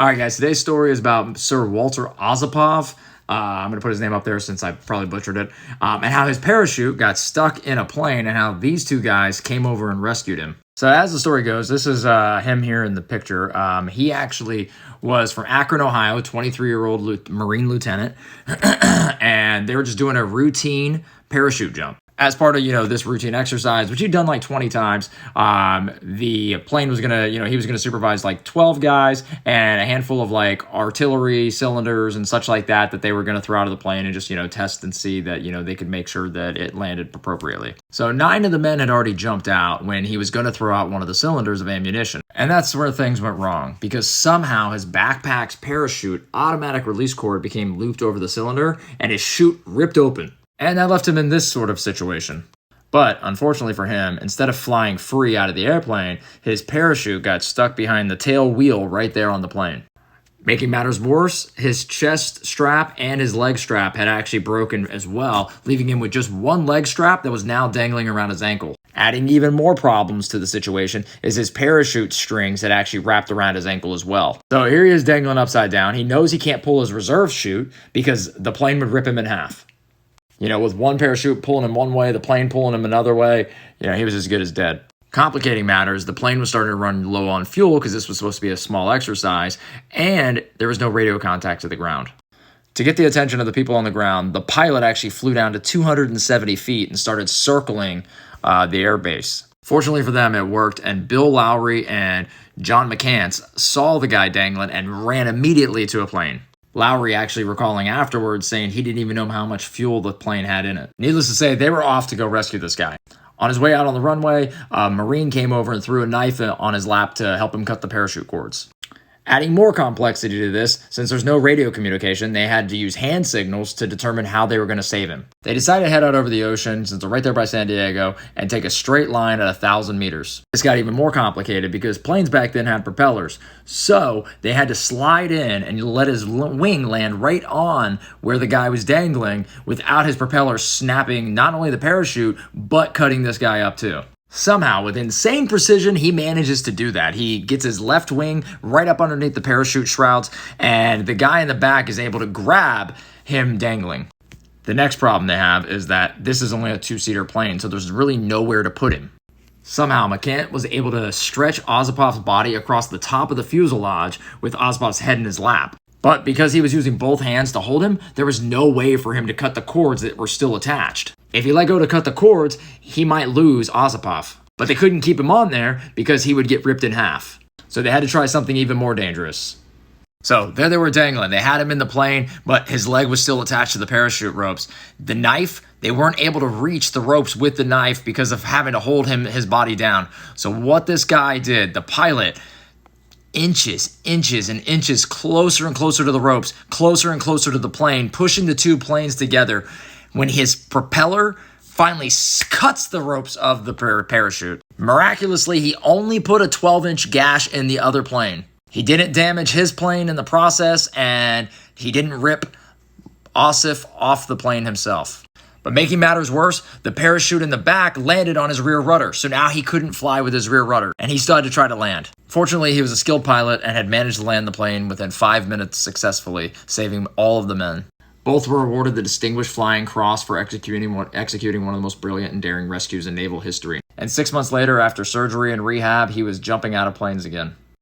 All right, guys, today's story is about Sir Walter Ozapov. I'm going to put his name up there since I probably butchered it. And how his parachute got stuck in a plane and how these two guys came over and rescued him. So as the story goes, this is him here in the picture. He actually was from Akron, Ohio, 23-year-old Marine lieutenant. And they were just doing a routine parachute jump. As part of, this routine exercise, which he'd done like 20 times, the plane was going to, he was going to supervise like 12 guys and a handful of like artillery cylinders and such like that they were going to throw out of the plane and just, test and see that, they could make sure that it landed appropriately. So 9 of the men had already jumped out when he was going to throw out one of the cylinders of ammunition. And that's where things went wrong, because somehow his backpack's parachute automatic release cord became looped over the cylinder and his chute ripped open. And that left him in this sort of situation. But unfortunately for him, instead of flying free out of the airplane, his parachute got stuck behind the tail wheel right there on the plane. Making matters worse, his chest strap and his leg strap had actually broken as well, leaving him with just one leg strap that was now dangling around his ankle. Adding even more problems to the situation is his parachute strings had actually wrapped around his ankle as well. So here he is dangling upside down. He knows he can't pull his reserve chute because the plane would rip him in half. With one parachute pulling him one way, the plane pulling him another way, he was as good as dead. Complicating matters, the plane was starting to run low on fuel because this was supposed to be a small exercise, and there was no radio contact to the ground. To get the attention of the people on the ground, the pilot actually flew down to 270 feet and started circling the airbase. Fortunately for them, it worked, and Bill Lowry and John McCants saw the guy dangling and ran immediately to a plane. Lowry actually recalling afterwards saying he didn't even know how much fuel the plane had in it. Needless to say, they were off to go rescue this guy. On his way out on the runway, a Marine came over and threw a knife on his lap to help him cut the parachute cords. Adding more complexity to this, since there's no radio communication, they had to use hand signals to determine how they were going to save him. They decided to head out over the ocean, since they're right there by San Diego, and take a straight line at 1,000 meters. This got even more complicated because planes back then had propellers, so they had to slide in and let his wing land right on where the guy was dangling without his propeller snapping not only the parachute, but cutting this guy up too. Somehow, with insane precision, he manages to do that. He gets his left wing right up underneath the parachute shrouds, and the guy in the back is able to grab him dangling. The next problem they have is that this is only a 2-seater plane, so there's really nowhere to put him. Somehow, McCant was able to stretch Ozapov's body across the top of the fuselage with Ozapov's head in his lap. But because he was using both hands to hold him, there was no way for him to cut the cords that were still attached. If he let go to cut the cords, he might lose Ozapov. But they couldn't keep him on there because he would get ripped in half. So they had to try something even more dangerous. So there they were dangling. They had him in the plane, but his leg was still attached to the parachute ropes. The knife, they weren't able to reach the ropes with the knife because of having to hold his body down. So what this guy did, the pilot, inches and inches closer and closer to the ropes, closer and closer to the plane, pushing the two planes together, when his propeller finally cuts the ropes of the parachute. Miraculously, he only put a 12-inch gash in the other plane. He didn't damage his plane in the process, and he didn't rip Osip off the plane himself. But making matters worse, the parachute in the back landed on his rear rudder, so now he couldn't fly with his rear rudder, and he still had to try to land. Fortunately, he was a skilled pilot and had managed to land the plane within 5 minutes successfully, saving all of the men. Both were awarded the Distinguished Flying Cross for executing one of the most brilliant and daring rescues in naval history. And 6 months later, after surgery and rehab, he was jumping out of planes again.